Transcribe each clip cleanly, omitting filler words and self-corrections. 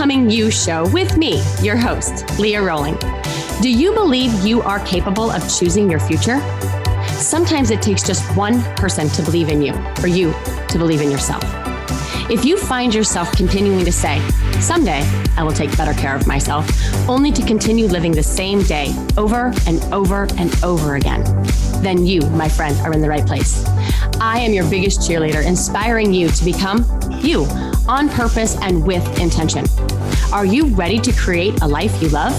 Becoming You show with me, your host, Leah Rowling. Do you believe you are capable of choosing your future? Sometimes it takes just one person to believe in you, or you to believe in yourself. If you find yourself continuing to say, someday I will take better care of myself, only to continue living the same day over and over and over again, then you, my friend, are in the right place. I am your biggest cheerleader, inspiring you to become you on purpose and with intention. Are you ready to create a life you love?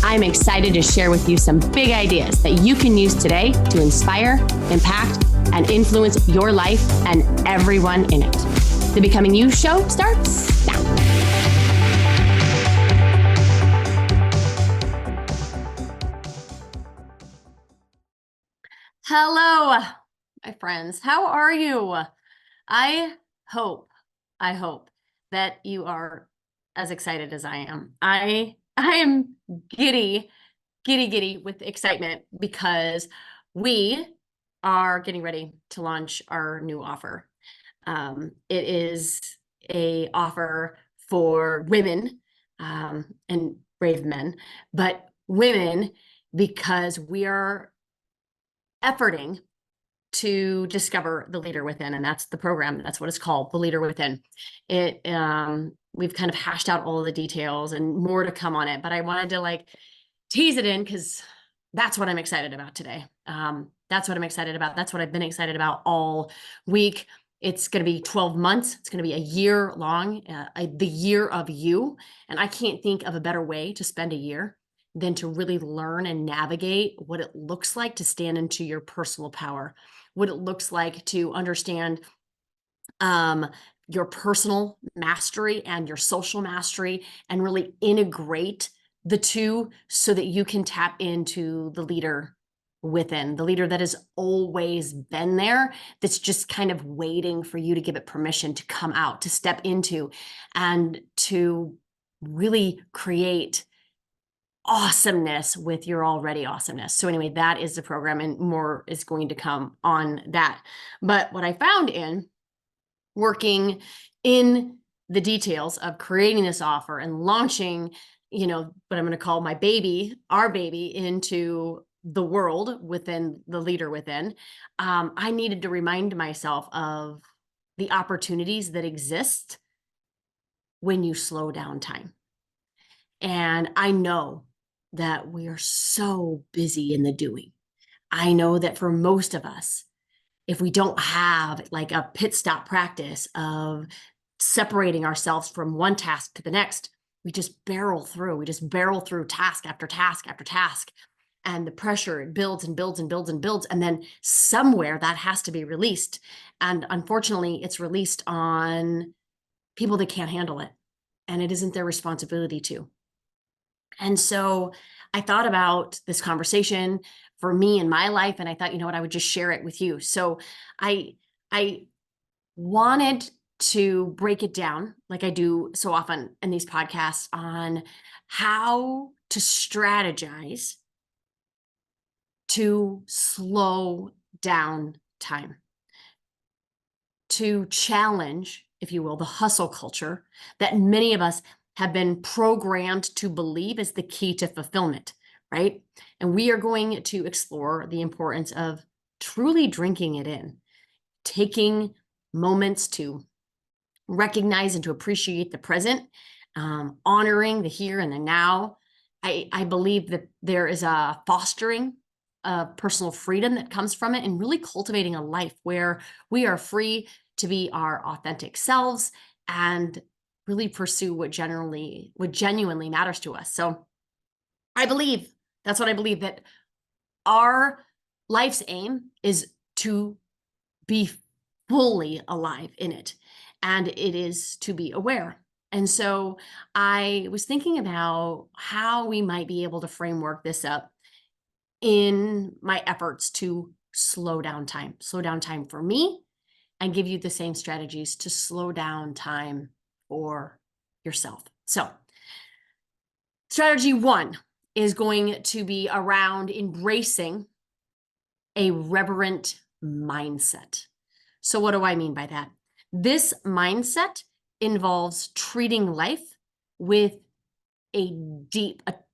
I'm excited to share with you some big ideas that you can use today to inspire, impact, and influence your life and everyone in it. The Becoming You show starts now. Hello, my friends. How are you? I hope that you are as excited as I am. I am giddy with excitement because we are getting ready to launch our new offer. It is a offer for women and brave men, but women, because we are efforting to discover the leader within, and that's the program. That's what it's called, the leader within. We've kind of hashed out all the details and more to come on it, but I wanted to tease it in because that's what I'm excited about today. That's what I'm excited about. That's what I've been excited about all week. It's going to be 12 months. It's going to be a year long, the year of you. And I can't think of a better way to spend a year than to really learn and navigate what it looks like to stand into your personal power, what it looks like to understand your personal mastery and your social mastery, and really integrate the two so that you can tap into the leader within, the leader that has always been there, that's just kind of waiting for you to give it permission to come out, to step into, and to really create awesomeness with your already awesomeness. So anyway, that is the program, and more is going to come on that. But what I found in working in the details of creating this offer and launching, what I'm going to call my baby, our baby, into the world within the leader within, I needed to remind myself of the opportunities that exist when you slow down time. And I know that we are so busy in the doing. I know that for most of us, if we don't have like a pit stop practice of separating ourselves from one task to the next, we just barrel through. We just barrel through task after task after task. And the pressure builds and builds and builds and builds. And then somewhere that has to be released. And unfortunately, it's released on people that can't handle it. And it isn't their responsibility to. And so I thought about this conversation for me in my life, and I thought, I would just share it with you. So I wanted to break it down, like I do so often in these podcasts, on how to strategize to slow down time, to challenge, if you will, the hustle culture that many of us have been programmed to believe is the key to fulfillment, right? And we are going to explore the importance of truly drinking it in, taking moments to recognize and to appreciate the present, honoring the here and the now. I believe that there is a fostering of personal freedom that comes from it, and really cultivating a life where we are free to be our authentic selves and really pursue what genuinely matters to us. So that's what I believe, that our life's aim is to be fully alive in it, and it is to be aware. And so I was thinking about how we might be able to framework this up in my efforts to slow down time for me, and give you the same strategies to slow down time for yourself. So strategy 1 is going to be around embracing a reverent mindset. So what do I mean by that? This mindset involves treating life with a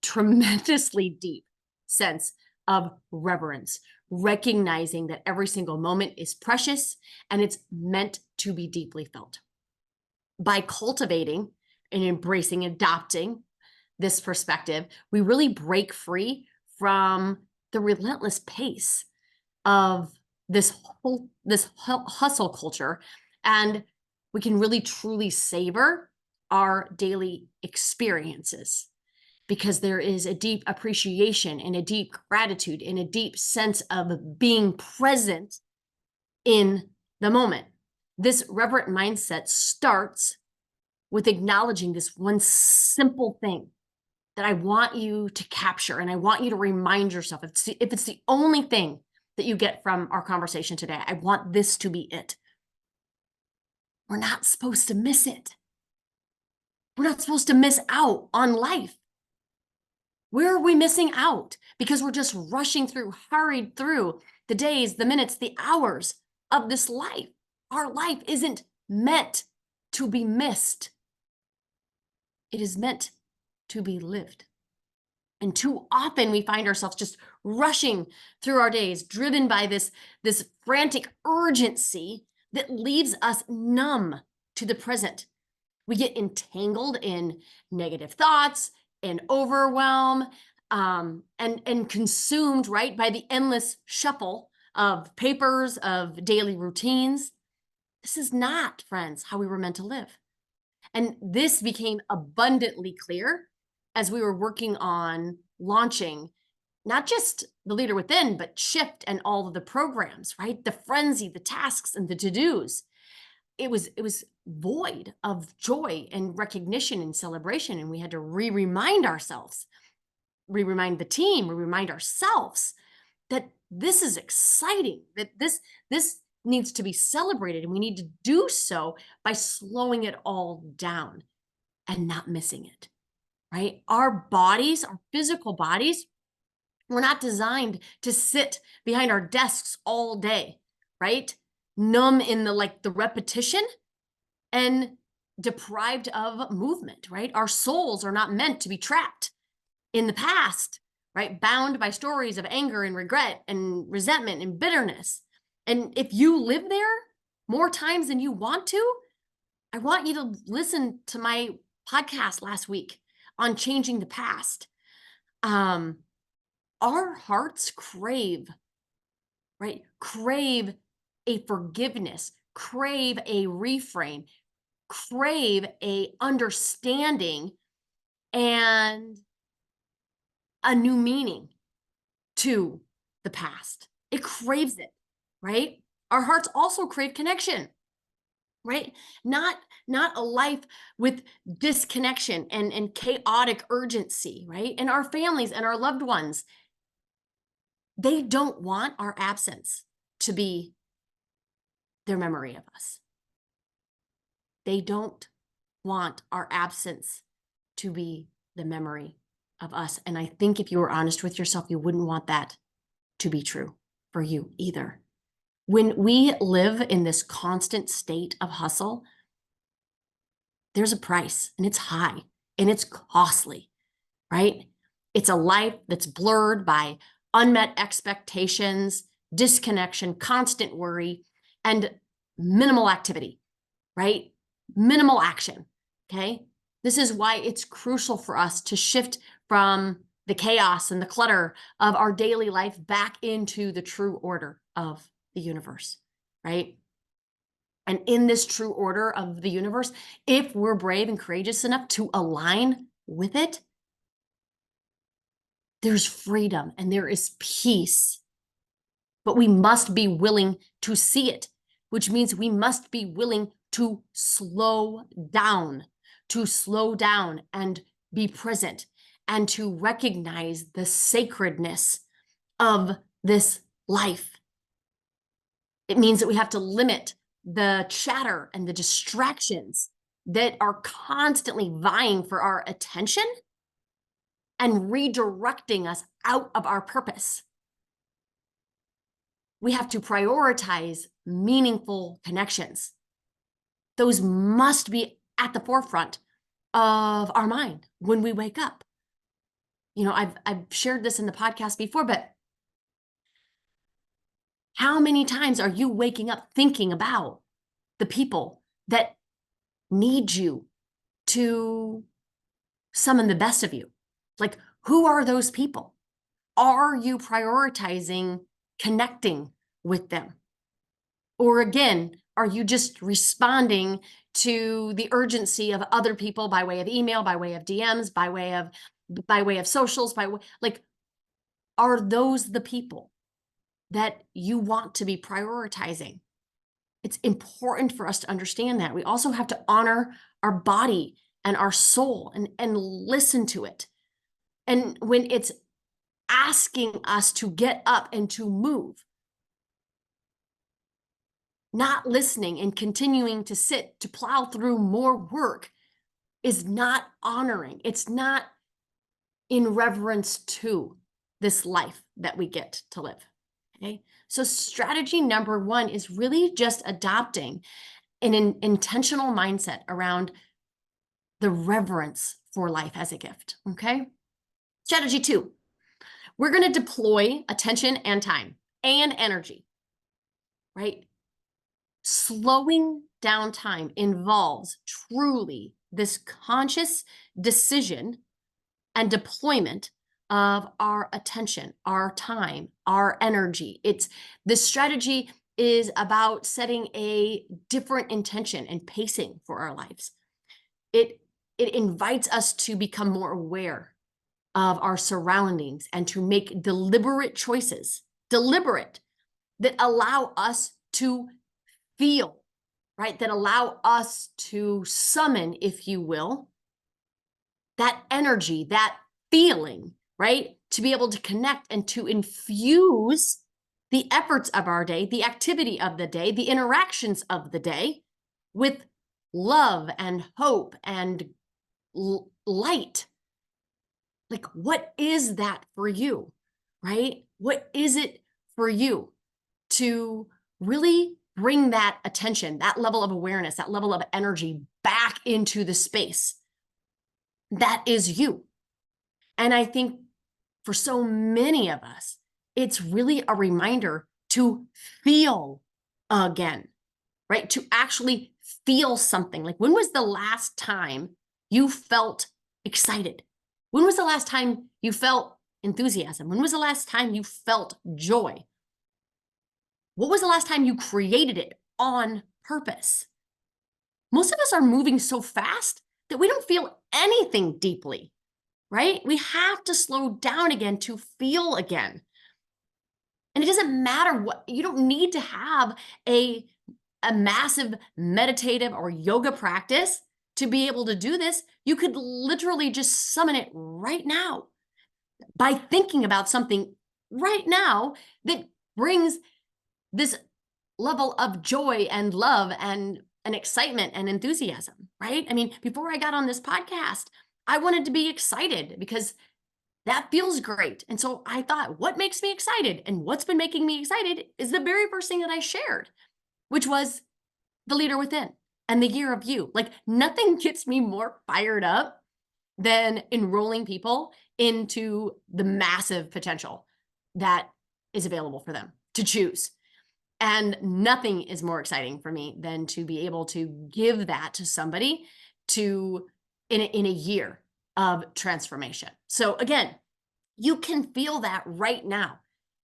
tremendously deep sense of reverence, recognizing that every single moment is precious and it's meant to be deeply felt. By cultivating and embracing, adopting this perspective, we really break free from the relentless pace of this hustle culture, and we can really truly savor our daily experiences because there is a deep appreciation and a deep gratitude and a deep sense of being present in the moment. This reverent mindset starts with acknowledging this one simple thing that I want you to capture, and I want you to remind yourself, if it's the only thing that you get from our conversation today, I want this to be it. We're not supposed to miss it. We're not supposed to miss out on life. Where are we missing out? Because we're just rushing through, hurried through the days, the minutes, the hours of this life. Our life isn't meant to be missed. It is meant to be lived. And too often we find ourselves just rushing through our days, driven by this frantic urgency that leaves us numb to the present. We get entangled in negative thoughts and overwhelm, and consumed, right, by the endless shuffle of papers, of daily routines. This is not, friends, how we were meant to live. And this became abundantly clear as we were working on launching not just the Leader Within, but Shift and all of the programs, right? The frenzy, the tasks, and the to-dos. It was void of joy and recognition and celebration. And we had to remind ourselves, remind the team, remind ourselves that this is exciting, that this needs to be celebrated. And we need to do so by slowing it all down and not missing it, right? Our bodies, our physical bodies, we're not designed to sit behind our desks all day, right? Numb in the repetition and deprived of movement, right? Our souls are not meant to be trapped in the past, right? Bound by stories of anger and regret and resentment and bitterness. And if you live there more times than you want to, I want you to listen to my podcast last week on changing the past. Our hearts crave, right? Crave a forgiveness, crave a reframe, crave a understanding and a new meaning to the past. It craves it, right? Our hearts also crave connection, right? Not a life with disconnection and chaotic urgency, right? And our families and our loved ones, they don't want our absence to be their memory of us. They don't want our absence to be the memory of us. And I think if you were honest with yourself, you wouldn't want that to be true for you either. When we live in this constant state of hustle, there's a price, and it's high and it's costly, right? It's a life that's blurred by unmet expectations, disconnection, constant worry, and minimal activity, right? Minimal action, okay? This is why it's crucial for us to shift from the chaos and the clutter of our daily life back into the true order of the universe, right? And in this true order of the universe, if we're brave and courageous enough to align with it, there's freedom and there is peace. But we must be willing to see it, which means we must be willing to slow down and be present and to recognize the sacredness of this life. It means that we have to limit the chatter and the distractions that are constantly vying for our attention and redirecting us out of our purpose. We have to prioritize meaningful connections. Those must be at the forefront of our mind when we wake up. I've shared this in the podcast before, but how many times are you waking up thinking about the people that need you to summon the best of you? Like, who are those people? Are you prioritizing connecting with them? Or again, are you just responding to the urgency of other people by way of email, by way of DMs, by way of socials, like, are those the people that you want to be prioritizing? It's important for us to understand that. We also have to honor our body and our soul and listen to it. And when it's asking us to get up and to move, not listening and continuing to sit to plow through more work is not honoring. It's not in reverence to this life that we get to live. Okay. So, strategy number one is really just adopting an intentional mindset around the reverence for life as a gift. Okay. Strategy two, we're going to deploy attention and time and energy, right? Slowing down time involves truly this conscious decision and deployment of our attention, our time, our energy. This strategy is about setting a different intention and pacing for our lives. It invites us to become more aware of our surroundings and to make deliberate choices, deliberate, that allow us to feel, right? That allow us to summon, if you will, that energy, that feeling, right? To be able to connect and to infuse the efforts of our day, the activity of the day, the interactions of the day with love and hope and light. Like, what is that for you, right? What is it for you to really bring that attention, that level of awareness, that level of energy back into the space that is you? And I think for so many of us, it's really a reminder to feel again, right? To actually feel something. Like, when was the last time you felt excited? When was the last time you felt enthusiasm? When was the last time you felt joy? What was the last time you created it on purpose? Most of us are moving so fast that we don't feel anything deeply, right? We have to slow down again to feel again. And it doesn't matter what, you don't need to have a massive meditative or yoga practice to be able to do this. You could literally just summon it right now by thinking about something right now that brings this level of joy and love and excitement and enthusiasm, right? I mean, before I got on this podcast, I wanted to be excited because that feels great. And so I thought, what makes me excited? And what's been making me excited is the very first thing that I shared, which was the leader within and the year of you. Like, nothing gets me more fired up than enrolling people into the massive potential that is available for them to choose. And nothing is more exciting for me than to be able to give that to somebody in a year of transformation. So again, you can feel that right now.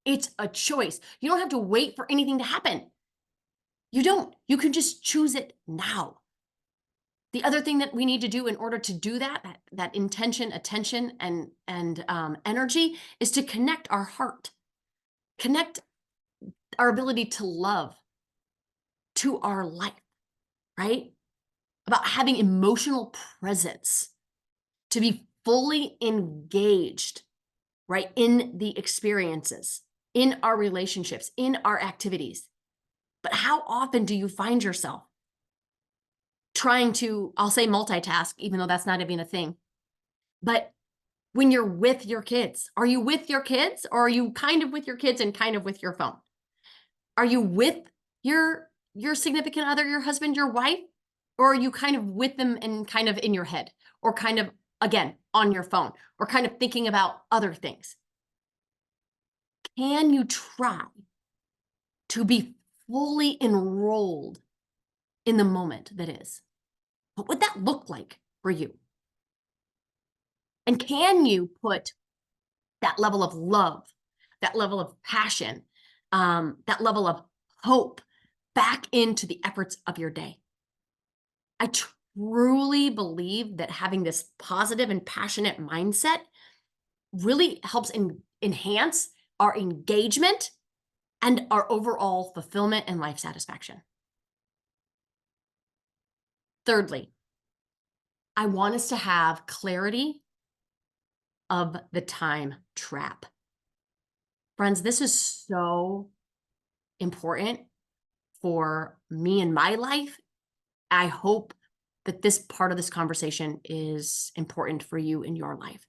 It's a choice. You don't have to wait for anything to happen. You don't. You can just choose it now. The other thing that we need to do in order to do that intention, attention, and energy is to connect our heart, connect our ability to love to our life, right? About having emotional presence, to be fully engaged, right, in the experiences, in our relationships, in our activities. But how often do you find yourself trying to, I'll say multitask, even though that's not even a thing, but when you're with your kids, are you with your kids, or are you kind of with your kids and kind of with your phone? Are you with your significant other, your husband, your wife, or are you kind of with them and kind of in your head? or kind of, again, on your phone, or kind of thinking about other things. Can you try to be fully enrolled in the moment that is? What would that look like for you? And can you put that level of love, that level of passion, that level of hope back into the efforts of your day? I truly believe that having this positive and passionate mindset really helps enhance our engagement and our overall fulfillment and life satisfaction. Thirdly, I want us to have clarity of the time trap. Friends, this is so important for me in my life. I hope that this part of this conversation is important for you in your life.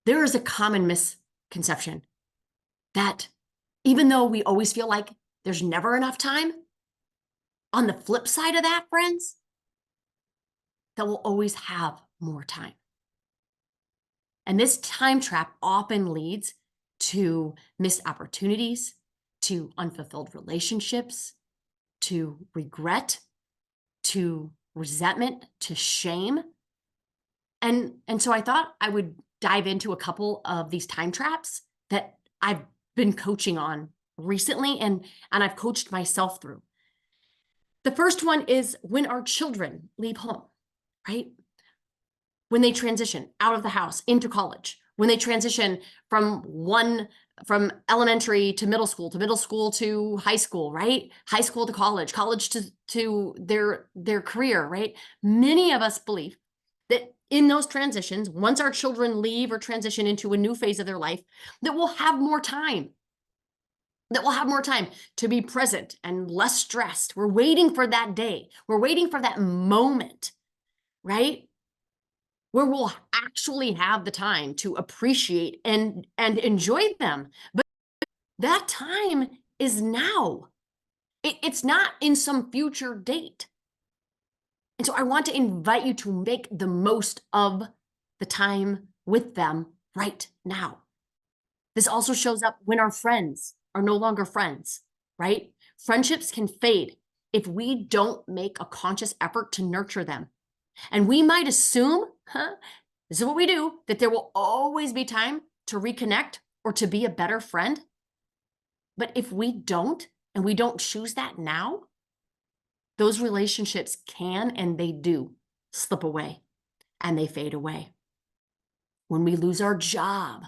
There is a common misconception that even though we always feel like there's never enough time, on the flip side of that, friends, that we'll always have more time. And this time trap often leads to missed opportunities, to unfulfilled relationships, to regret, to resentment, to shame. And so I thought I would dive into a couple of these time traps that I've been coaching on recently and I've coached myself through. The first one is when our children leave home, right? When they transition out of the house into college, when they transition from elementary to middle school to high school, right? High school to college to their career, right? Many of us believe that in those transitions, once our children leave or transition into a new phase of their life, that we'll have more time. That we'll have more time to be present and less stressed. We're waiting for that day. We're waiting for that moment, right? Where we'll actually have the time to appreciate and enjoy them. But that time is now. It's not in some future date. And so I want to invite you to make the most of the time with them right now. This also shows up when our friends are no longer friends, right? Friendships can fade if we don't make a conscious effort to nurture them. And we might assume, this is what we do, that there will always be time to reconnect or to be a better friend. But if we don't, and we don't choose that now, those relationships can and they do slip away and they fade away. When we lose our job,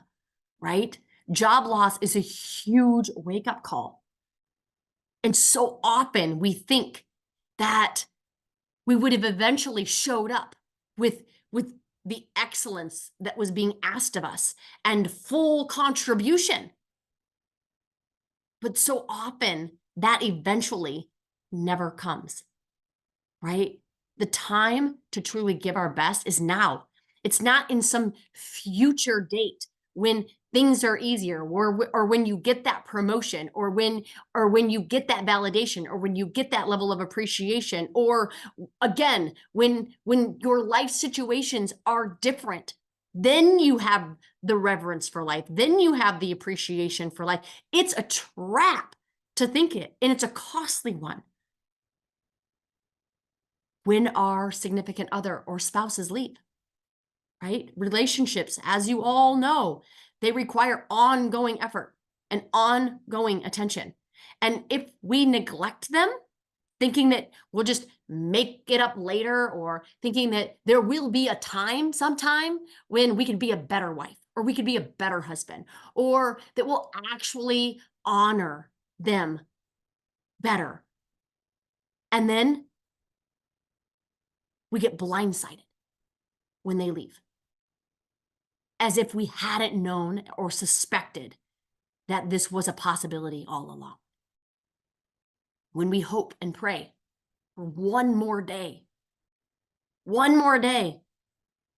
right? Job loss is a huge wake-up call. And so often we think that we would have eventually showed up with the excellence that was being asked of us and full contribution. But so often that eventually never comes, right? The time to truly give our best is now. It's not in some future date when things are easier or when you get that promotion or when you get that validation or when you get that level of appreciation or again when your life situations are different, then you have the reverence for life, then you have the appreciation for life. It's a trap to think it, and it's a costly one. When our significant other or spouses leave, right? Relationships, as you all know, they require ongoing effort and ongoing attention. And if we neglect them, thinking that we'll just make it up later or thinking that there will be a time sometime when we can be a better wife or we could be a better husband or that we'll actually honor them better. And then we get blindsided when they leave, as if we hadn't known or suspected that this was a possibility all along. When we hope and pray for one more day,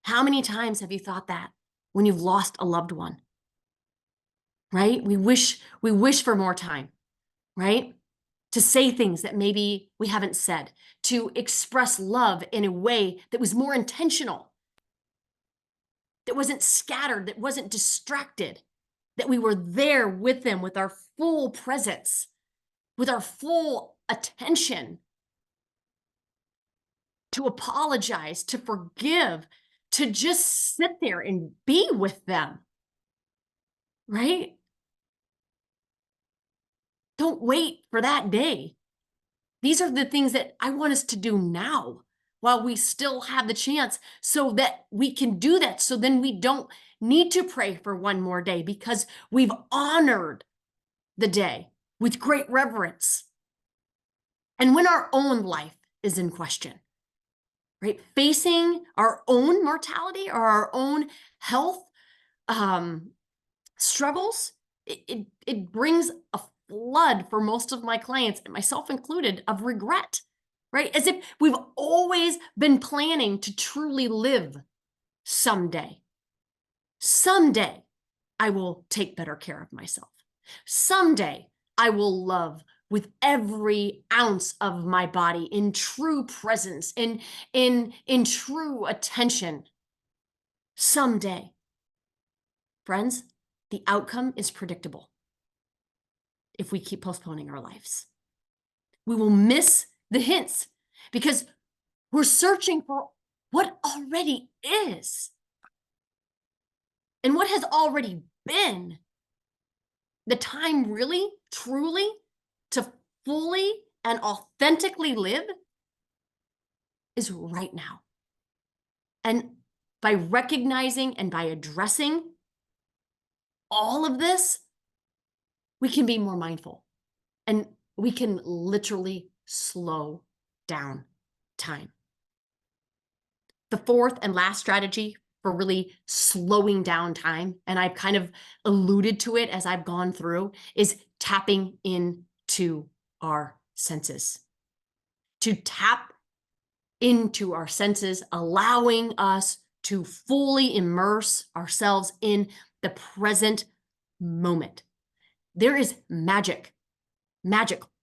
how many times have you thought that when you've lost a loved one? Right? We wish for more time, right? to say things that maybe we haven't said, to express love in a way that was more intentional, that wasn't scattered, that wasn't distracted, that we were there with them with our full presence, with our full attention, to apologize, to forgive, to just sit there and be with them, right? Don't wait for that day. These are the things that I want us to do now while we still have the chance so that we can do that. So then we don't need to pray for one more day because we've honored the day with great reverence. And when our own life is in question, right? Facing our own mortality or our own health struggles, it brings a flood for most of my clients, and myself included, of regret, right? As if we've always been planning to truly live someday. Someday, I will take better care of myself. Someday, I will love with every ounce of my body in true presence, in true attention. Someday. Friends, the outcome is predictable if we keep postponing our lives. We will miss the hints because we're searching for what already is and what has already been. The time really, truly, to fully and authentically live is right now. And by recognizing and by addressing all of this, we can be more mindful and we can literally slow down time. The fourth and last strategy for really slowing down time, and I've kind of alluded to it as I've gone through, is tapping into our senses. To tap into our senses, allowing us to fully immerse ourselves in the present moment. There is magic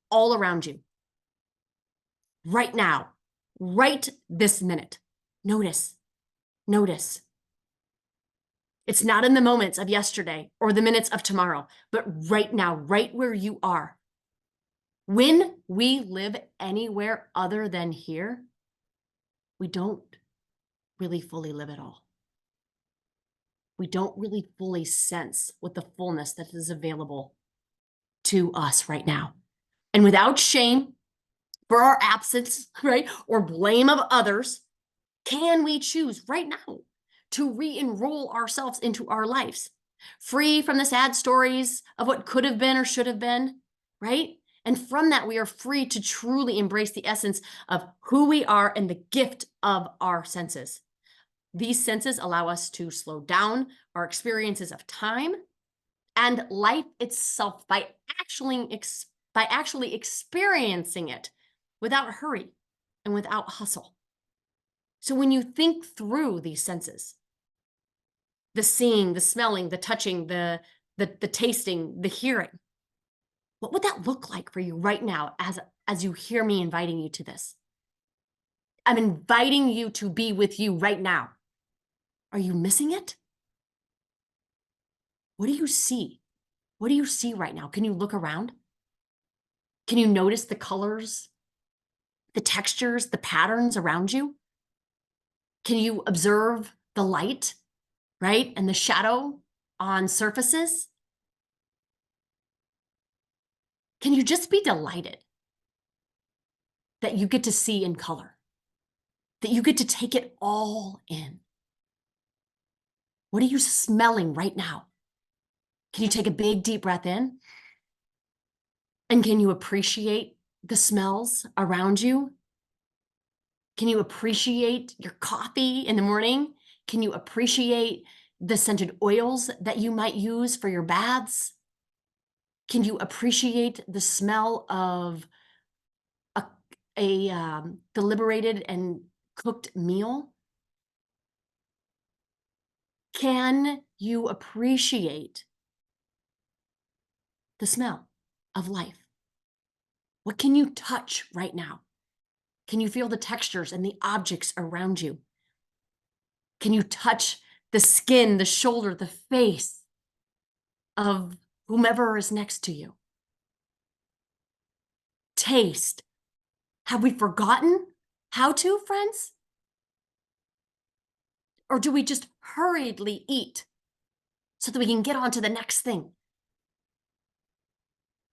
all around you right now, right this minute. Notice. It's not in the moments of yesterday or the minutes of tomorrow, but right now, right where you are. When we live anywhere other than here, we don't really fully live at all. We don't really fully sense with the fullness that is available to us right now. And without shame for our absence, right, or blame of others, can we choose right now to re-enroll ourselves into our lives, free from the sad stories of what could have been or should have been, right? And from that, we are free to truly embrace the essence of who we are and the gift of our senses. These senses allow us to slow down our experiences of time and life itself by actually experiencing it without hurry and without hustle. So when you think through these senses, the seeing, the smelling, the touching, the tasting, the hearing, what would that look like for you right now as you hear me inviting you to this? I'm inviting you to be with you right now. Are you missing it? What do you see? What do you see right now? Can you look around? Can you notice the colors, the textures, the patterns around you? Can you observe the light, right? And the shadow on surfaces? Can you just be delighted that you get to see in color, that you get to take it all in? What are you smelling right now? Can you take a big, deep breath in? And can you appreciate the smells around you? Can you appreciate your coffee in the morning? Can you appreciate the scented oils that you might use for your baths? Can you appreciate the smell of a deliberated and cooked meal? Can you appreciate the smell of life? What can you touch right now? Can you feel the textures and the objects around you? Can you touch the skin, the shoulder, the face of whomever is next to you? Taste. Have we forgotten how to, friends? Or do we just hurriedly eat so that we can get on to the next thing?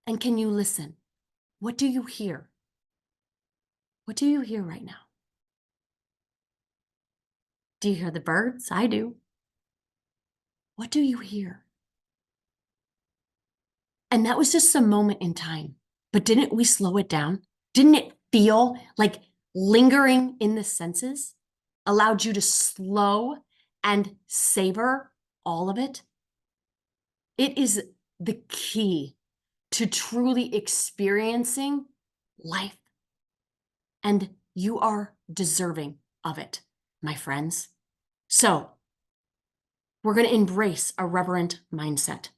And can you listen? What do you hear? What do you hear right now? Do you hear the birds? I do. What do you hear? And that was just a moment in time. But didn't we slow it down? Didn't it feel like lingering in the senses allowed you to slow and savor all of it? It is the key to truly experiencing life. And you are deserving of it, my friends. So we're going to embrace a reverent mindset.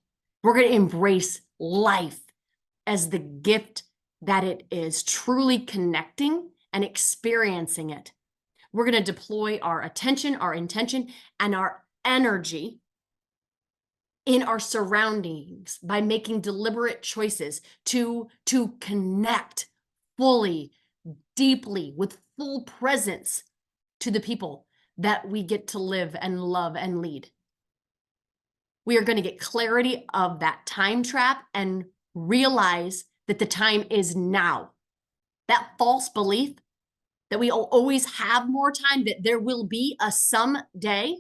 We're going to embrace life as the gift that it is, truly connecting and experiencing it. We're going to deploy our attention, our intention, and our energy in our surroundings by making deliberate choices to connect fully, deeply, with full presence to the people that we get to live and love and lead. We are going to get clarity of that time trap and realize that the time is now. That false belief that we will always have more time, that there will be a someday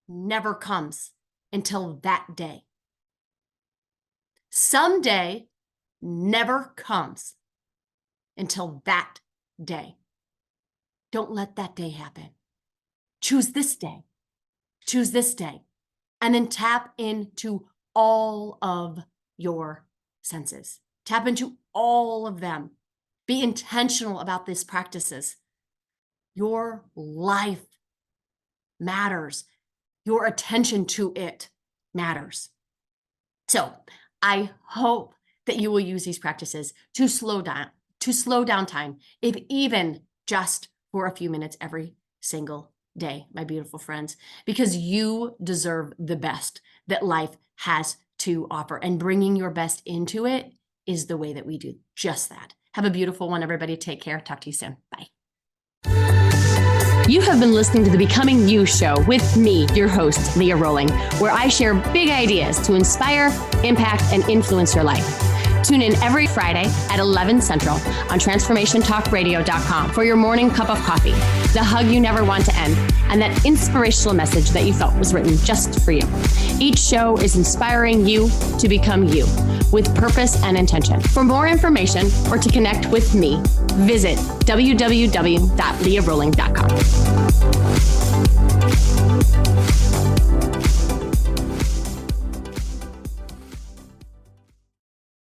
never comes until that day. Someday never comes until that day. Don't let that day happen. Choose this day. Choose this day. And then tap into all of your senses. Tap into all of them. Be intentional about these practices. Your life matters. Your attention to it matters. So I hope that you will use these practices to slow down time, if even just for a few minutes every single day, my beautiful friends, because you deserve the best that life has to offer, and bringing your best into it is the way that we do just that. Have a beautiful one, everybody. Take care. Talk to you soon. Bye. You have been listening to the Becoming You show with me, your host, Leah Rolling, where I share big ideas to inspire, impact, and influence your life. Tune in every Friday at 11 Central on transformationtalkradio.com for your morning cup of coffee, the hug you never want to end, and that inspirational message that you felt was written just for you. Each show is inspiring you to become you with purpose and intention. For more information or to connect with me, visit www.leahrolling.com.